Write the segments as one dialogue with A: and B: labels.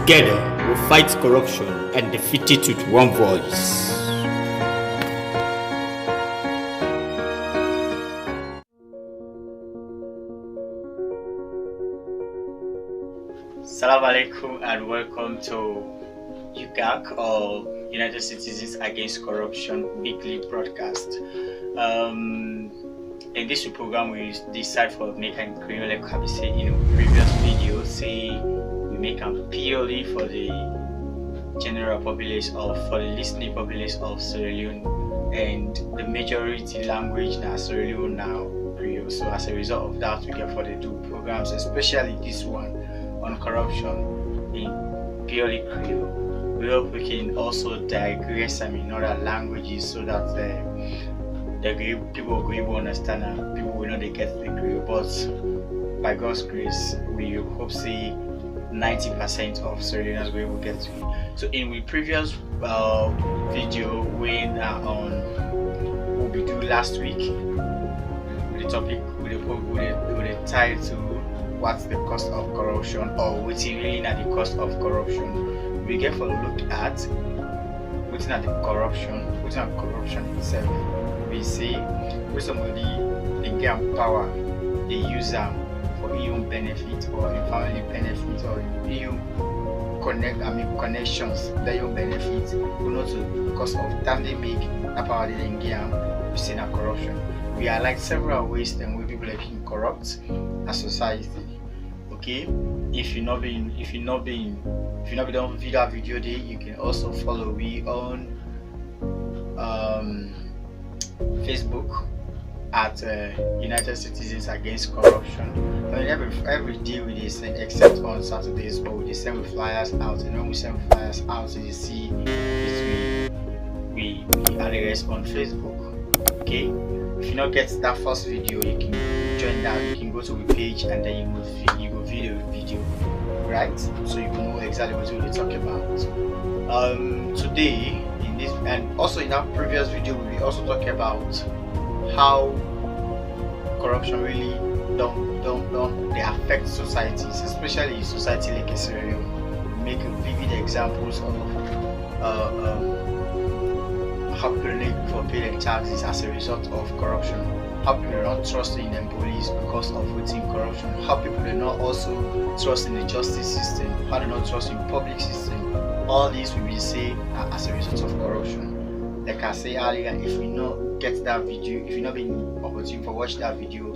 A: Together, we'll fight corruption and defeat it with one voice.
B: Salam alaikum and welcome to UCAC, or United Citizens Against Corruption weekly broadcast. In this program, we decide for make and create like we said in a previous video. Say we make them purely for the general populace of for the listening populace of Sierra Leone, and the majority language now Sierra Leone now Creole. So as a result of that, we get for the two programs, especially this one on corruption in purely Creole. We hope we can also digress in other languages so that people will be able to understand and people will know they get the Creole. But by God's grace, we hope see 90% of Sierra Leoneans will be able to get to it. So in the previous video what we do last week with the topic with the title, what's the cost of corruption, or what's really at the cost of corruption. We get for a look at what's at the corruption itself. We see with somebody they get power, they use them for your own benefit or your family benefit or your connections that your benefit, but not because of time they make that power they then get. We see that corruption. We are like several ways then where people are being corrupt as society. Okay, if you not been done with that video day, you can also follow me on Facebook at United Citizens Against Corruption. I mean, every day we they send, except on Saturdays, but we send with flyers out. And when we send flyers out, so you see we address on Facebook. Okay, if you not get that first video, you can join that. You can go to the page and then you go view the video, right? So you will know exactly what we're talking about. Today in this, and also in that previous video, we also talk about how corruption really don't they affect societies, especially society like Sierra Leone. We make vivid examples of how people need for paying taxes as a result of corruption, how people are not trusting in police because of within corruption, how people are not also trust in the justice system, how they not trust in public system. All these we will say as a result of corruption. Like I say earlier, if you not get that video, if you not been opportunity for watch that video,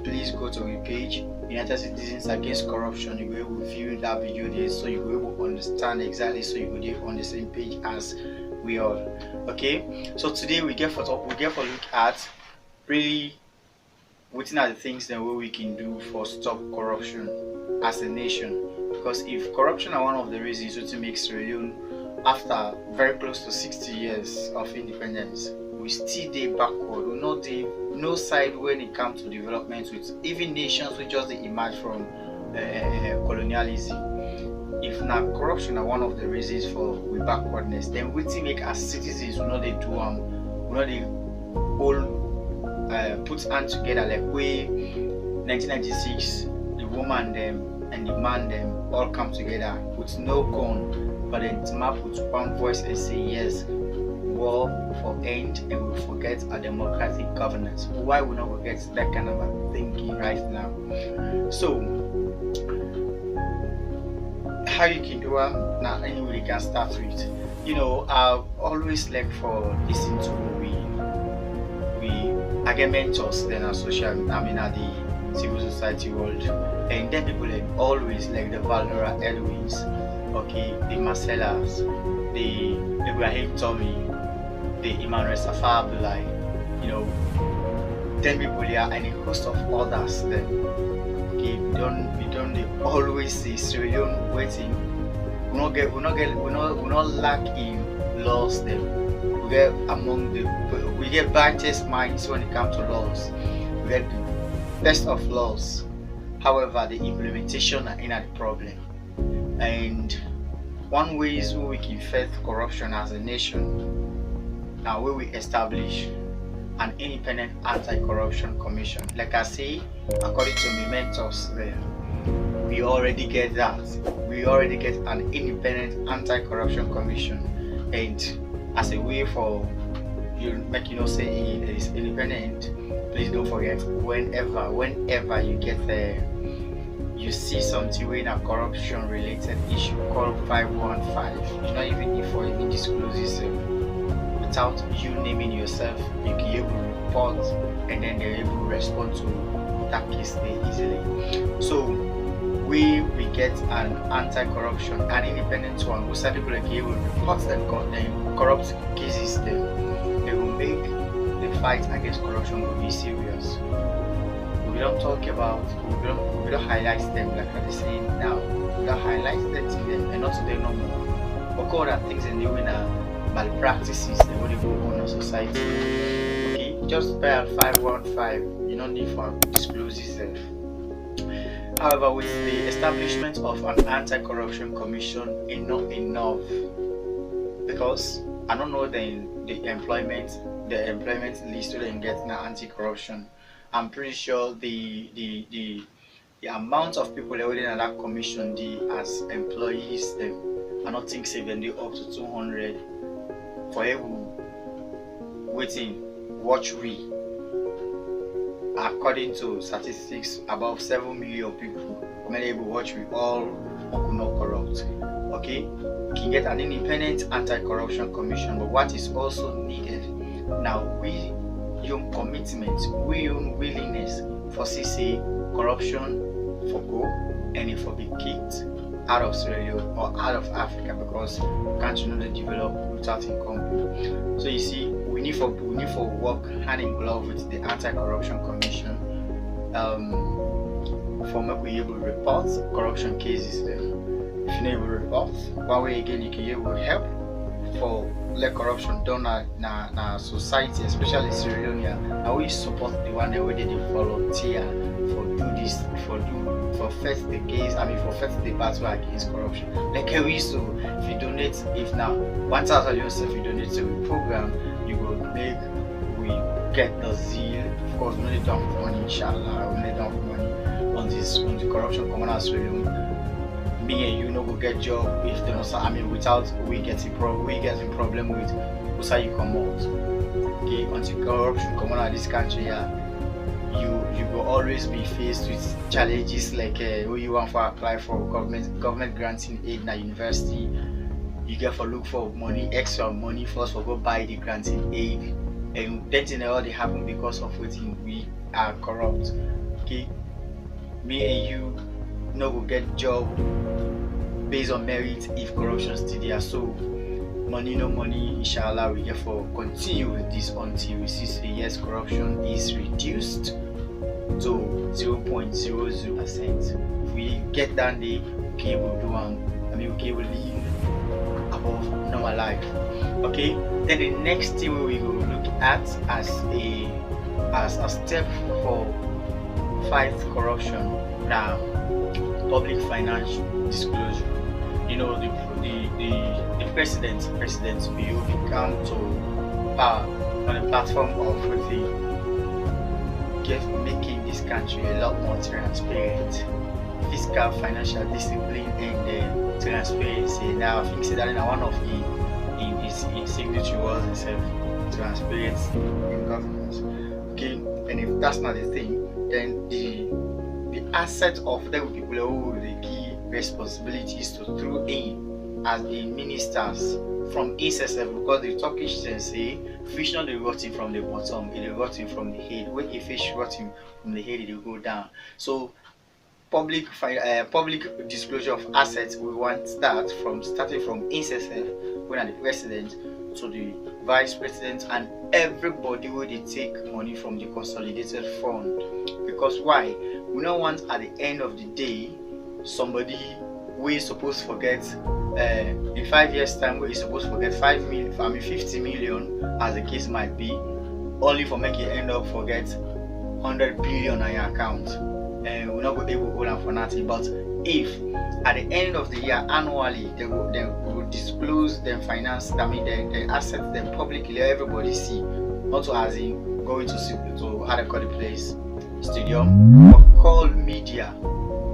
B: please go to the page United Citizens Against Corruption. You will review that video there, so you will be able to understand exactly, so you will be on the same page as we are. Okay, so today we get for look at really what are the things that we can do for stop corruption as a nation. Because if corruption are one of the reasons to make Sierra Leone, after very close to 60 years of independence, we still dey backward. We not dey no side when it comes to development with even nations which just emerge from colonialism. If now corruption are one of the reasons for we backwardness, then we make as citizens we know they do we know they all put hands together like way 1996 the woman them and the man them all come together with no gun, but then map with one voice and say yes, war for end, and we forget our democratic governance. Why we not forget that kind of a thinking right now? So how you can do it now? Anyway, you can start with. I always like for listening to I get mentors then at at the civil society world, and then people like always like the Valnora Edwins, okay, the Marcellas, the Ibrahim Tommy, the Emmanuel Safar Abdullahi, then people there and a host of others then. Okay, we don't they always say Sierra Leone waiting. We not lack in laws then. We get brightest minds when it comes to laws. We get the best of laws. However, the implementation are in the problem. And one way is we can fight corruption as a nation. Now, where we establish an independent anti-corruption commission. Like I say, according to my mentors there, we already get that. We already get an independent anti-corruption commission, and as a way for you make say it is independent, please don't forget whenever you get you see something with a corruption related issue, call 515. You not even if or even disclose yourself without you naming yourself, you can able to report, and then they're able to respond to that case there easily. So we get an anti-corruption, an independent one, who said people like you will report them corrupt cases, they will make the fight against corruption will be serious. We don't talk about, we don't highlight them like I'm saying now. We don't highlight them to them and not to them no more. But all that things in the way now malpractices they want to go on in society. Okay, just dial 515. You don't need for disclose yourself. However, with the establishment of an anti-corruption commission, enough, because I don't know the employment list to then get now anti-corruption. I'm pretty sure the amount of people that within that commission, as employees, I don't think even they up to 200 for every waiting watch we. According to statistics, about 7 million people many able watch we all not corrupt. Okay, you can get an independent anti-corruption commission, but what is also needed now, we your commitment, we your willingness for CC corruption for go and it for be kicked out of Sierra Leone or out of Africa, because country not develop without income. So you see, we need for work hand in glove with the anti-corruption commission for make we able to report corruption cases there. If you not able to report, one way again you can able to help for let corruption done na society, especially Sierra Leone. I will support the one that already they volunteer for do this, for first the case, for first the battle against corruption. Like we used to, if you donate, if now 1,000 yourself you donate to a program, you will make we get the zeal. Of course, we need to have money, inshallah. We need to have money on the corruption coming out Sierra Leone. Me and you no go get job if they don't. Without we getting problem with who's how you come out. Okay, until corruption come out of this country, you will always be faced with challenges like who you want to apply for government granting aid in a university. You get for look for money, extra money first for go buy the granting aid, and then all they happen because of waiting we are corrupt. Okay, me and you no go get job based on merit if corruption still there. So money no money, inshallah we therefore continue with this until we see yes corruption is reduced to 0.00%. If we get down there, we can able to we can able to live above normal life. Okay, then the next thing we will look at as a step for fight corruption now, public financial disclosure. You know, the president will become to power on the platform of making this country a lot more transparent, fiscal, financial discipline, and transparency. Now, I think that in one of his signature was itself transparency in governance. Okay, and if that's not the thing, then the asset of them people who the key responsibilities to throw in as the ministers from SSF, because the Turkish say fish not the rotting from the bottom, it is rotting from the head. When a fish rotting from the head, it will go down. So public disclosure of assets, we want that starting from SSF, when are the president to the vice president and everybody where they take money from the consolidated fund. Because why? We don't want at the end of the day somebody we supposed to forget in 5 years time we supposed to forget 50 million as the case might be, only for making end up forget 100 billion on your account, and we're not able to hold on for nothing. But if at the end of the year annually they will disclose them finance, the assets them publicly, let everybody see, not to as in going to how they call the place stadium, but call media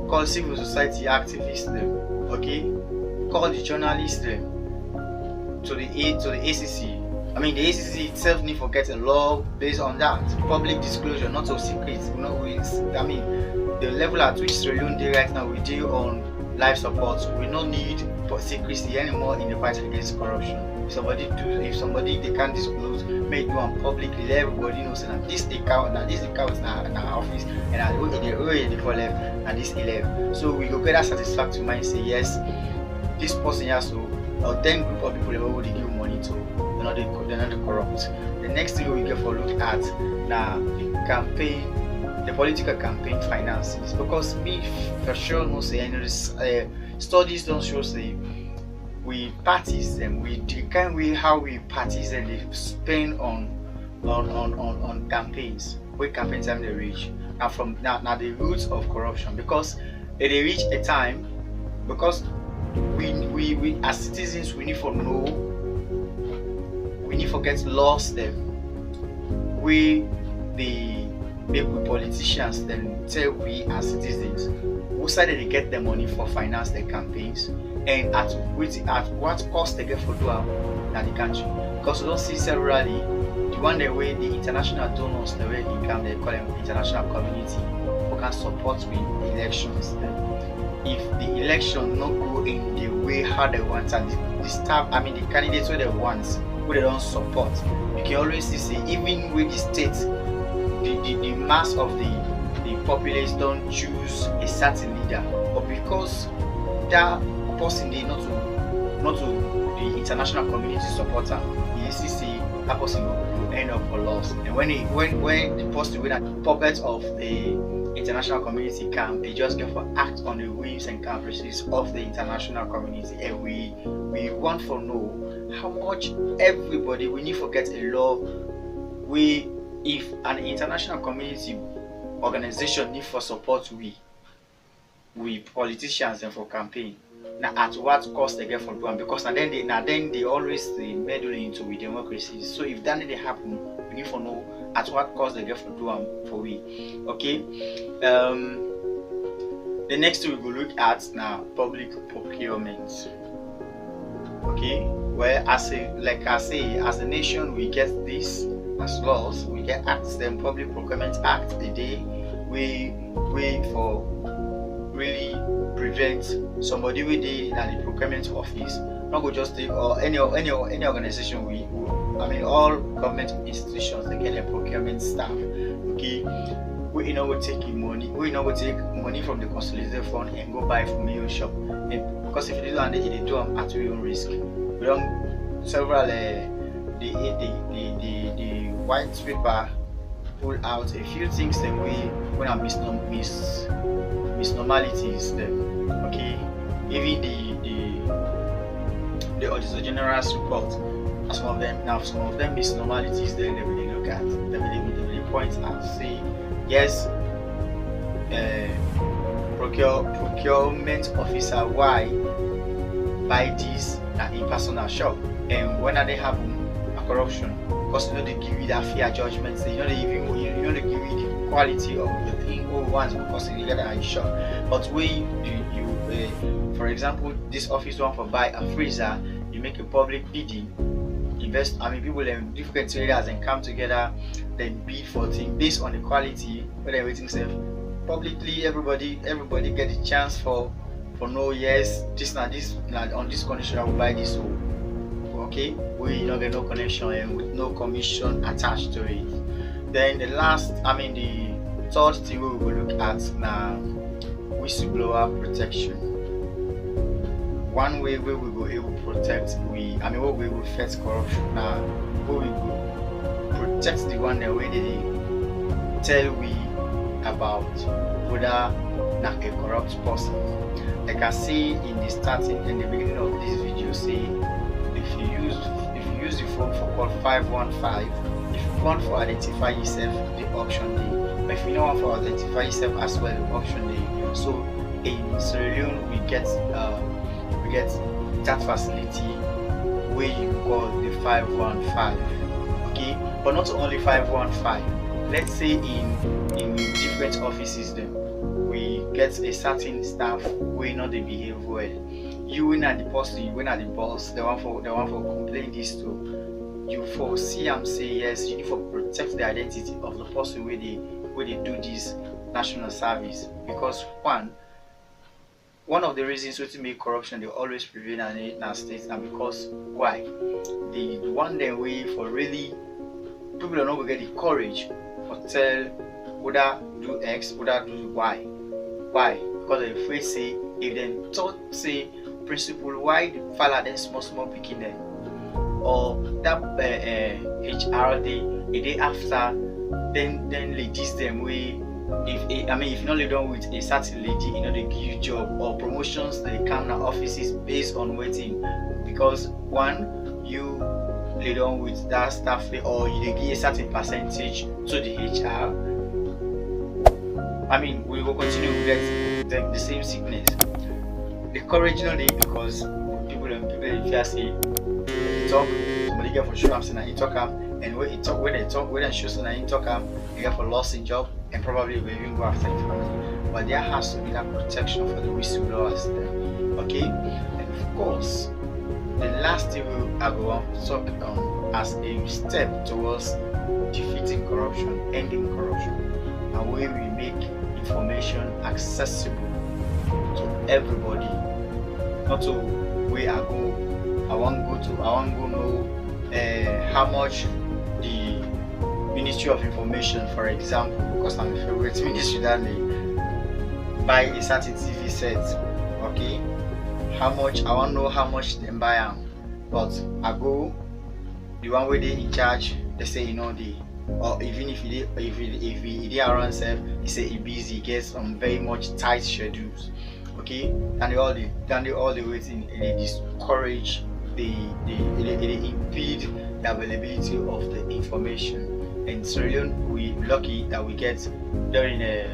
B: call civil society activists them, okay, call the journalists them to the ACC. I mean, the ACC itself need to get a law based on that. Public disclosure, not so secret. You know, I mean, the level at which Sierra Leone dey right now, we deal on life support. We don't need secrecy anymore in the fight against corruption. If somebody they can't disclose, make do on publicly, let everybody knows that this account is in our office, and I the for left and this 11. So we go get that satisfactory mind, say yes, this person has to, or 10 group of people who they give money to, they're not corrupt. The next thing we get for look at now the campaign, the political campaign finances, because me for sure no say any studies don't show say we parties them, we the kind way how we parties and they spend on campaigns, where campaign time they reach. Now from now the roots of corruption, because they reach a time, because we as citizens we need to know, we need to get lost them. We politicians then tell we as citizens who side they get the money for finance their campaigns, and at what cost they get for doing in the country. Because we don't see severally the one the way the international donors, the way income they call them international community, who can support with elections. If the election not go in the way how they want, and the staff, I mean the candidates who they want, who they don't support, you can always see even with the state, the mass of the populace don't choose a certain leader, but because that person they not to the international community supporter, you see that person will end up for loss. And when the person with that puppet of the international community camp, they just get for act on the whims and caprices of the international community, and we want to know how much everybody we need to get a law. If an international community organization need for support, we politicians and for campaign. Now at what cost they get for doing, because now then they always meddle into with democracy. So if that need happen, we need to know at what cost they get for doing for we. Okay. The next thing we will look at now public procurement. Okay, well as a nation we get this as laws, we get acts, then public procurement act the day we for really prevent somebody with the procurement office not go just take, or any organization all government institutions they get their procurement staff. Okay, we will take money from the consolidated fund and go buy from your shop, and because if you do that they do them at your own risk. We don't several the white paper pull out a few things then we when I misnormalities then. Okay, even the auditor general's report, some of them misnormalities then they will look at, they will point out, say yes, procurement officer why buy this in personal shop, and when they happen a corruption, because they give you that fair judgment, they they give you the quality of the thing all once because you get a shop. But when you for example, this office want for buy a freezer, you make a public bidding, people in different areas and come together, then bid for things based on the quality, whether everything safe publicly, everybody get the chance for no, yes, this on this condition I will buy this. So okay, we not get no connection and with no commission attached to it. Then the third thing we will look at now, whistleblower protection. One way we will go able to protect what we will fight corruption now, we will protect the one that way they tell we about whether not a corrupt person. Like I say in the beginning of this video, say if you use the phone for call 515, if you want to identify yourself, the option day. But if you don't want to identify yourself as well, the option day. So in Sierra Leone we get that facility where you call the 515. Okay, but not only 515. Let's say in different offices then we get a certain staff wey not dey behave well, you wey na the person, you wey na the boss, the one for complain this to, you for see am say yes, you need for protect the identity of the person wey dey do this national service. Because one of the reasons wetin make corruption dey always prevail in our state na because why? The one dem wey for really people don't know get the courage for tell whether do X, whether do Y. Why? Because they afraid say if dem talk say principle why the file dem small pikin dem or that HR dey after then ladies them way. If you not lay down with a certain lady, you know they give you job or promotions, they come to offices based on waiting. Because one, you lay down with that staff or you give a certain percentage to the HR. We will continue to get the same sickness. The courage not there because people if you say talk, somebody get for sure I'm saying talk and when they show saying talk you get for loss in job and probably will even go after the family. But there has to be that protection for the whistleblowers there. Okay? And of course, the last thing I go on to talk on as a step towards defeating corruption, ending corruption, and where we make information accessible to everybody. Not to where I want go know how much the Ministry of Information, for example, because I'm a favorite ministry that they buy a certain TV set. Okay, how much I want to know how much they buy them, but I go the one where they in charge. They say or even if he around self, he say he busy, he gets some very much tight schedules. Okay, and they all the waiting, they discourage, they impede the availability of the information. In Sierra Leone, we lucky that we get during a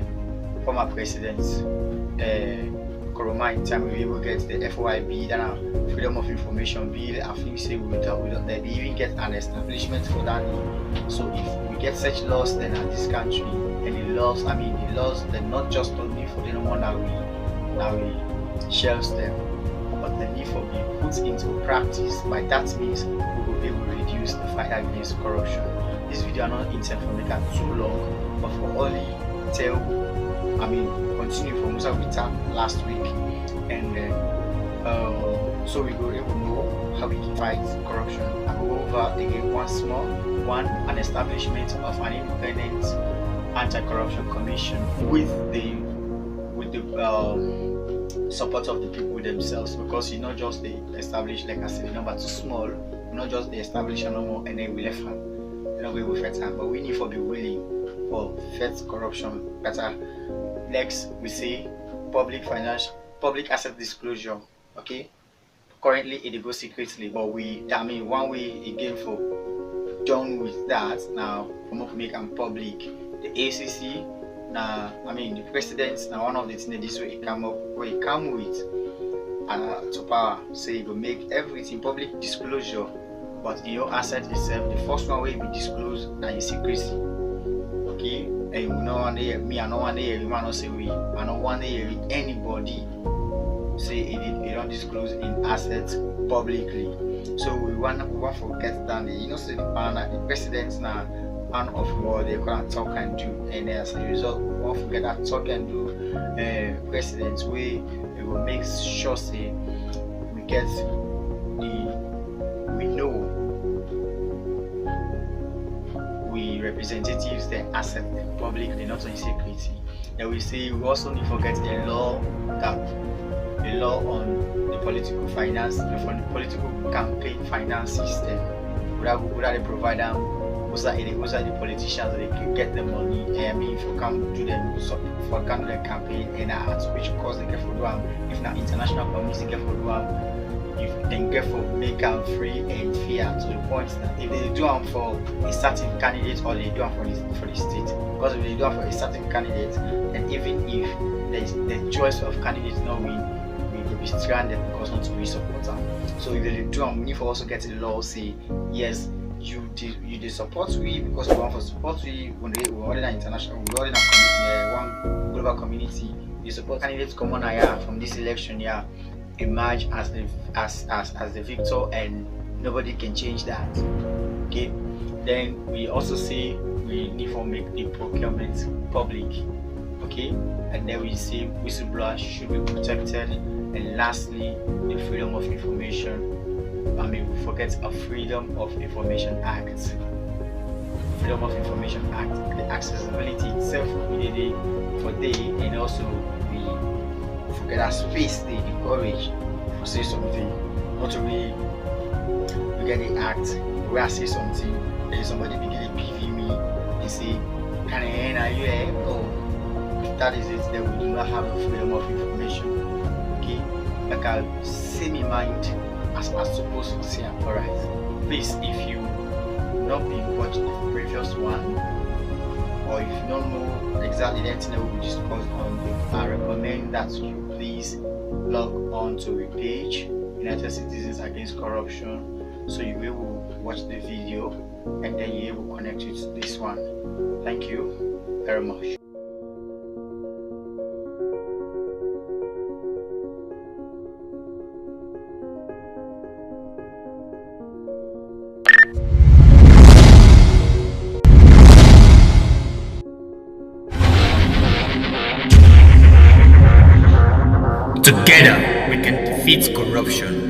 B: former president Corona time we will get the FOIB, then Freedom of Information Bill. I think say we don't they even get an establishment for that. So if we get such laws then in this country, and the laws they're not just only for the one that we shelves them, but the need for be put into practice. By that means we will be able to reduce the fight against corruption. This video are not intended for make it too long, but for only continue from what we talked last week, and so we go able to know how we can fight corruption. I go over again an establishment of an independent anti-corruption commission with the support of the people themselves, because you not just they establish, like I said, the number too small, not just the establish no more and then we left hand. We will fight time, but we need to be willing for fight corruption better. Next, we see public asset disclosure. Okay, currently it goes secretly, but one way again for done with that now from up make them public. The ACC now, the president now one of the things this way it come with to power, say it will make everything public disclosure. But in your asset itself, the first one will be disclosed and in secrecy. Okay, and we no one there, me, I no one there, you might not say we, I no one there with anybody say it don't disclose in assets publicly. So we want to get down there. Say the presidents now and of what they can talk and do, and as a result, we want to get that talk and do presidents way it will make sure say we get we know we representatives the asset publicly, not in secrecy. Then we say we also need to forget a law on the political finance, from the political campaign finance system. Whether they provide them, those are the politicians that they can get the money. If you come to them for the campaign and at which cost they get for them, if not international community get for them. If they get for make them free and fair, to the point that if they do them for a certain candidate or they do them for the state, because if they do them for a certain candidate, then even if the choice of candidates not win, we will be stranded because not to be support them. So if they do them, we need to also get a law say yes, you dey support we because you want to support we when we order an international, we order one global community. You support candidates common here from this election here emerge as the victor, and nobody can change that. Okay, then we also say we need to make the procurement public. Okay, and then we say whistleblowers should be protected, and lastly the freedom of information. We forget a Freedom of Information Act. Freedom of Information Act, the accessibility itself we did it for day, and also we forget that space they encourage to say something. Not to really we get the act where I say something, then somebody begin to PV me and say, can I end are you here? No. If that is it, then we do not have the freedom of information. Okay? Like I say my mind as I'm supposed to say. Alright. Please, if you not been watched the previous one, or if you don't know exactly anything that we discussed on, I recommend that you please log on to the page United Citizens Against Corruption, so you will watch the video and then you will connect it to this one. Thank you very much.
A: Together, we can defeat corruption.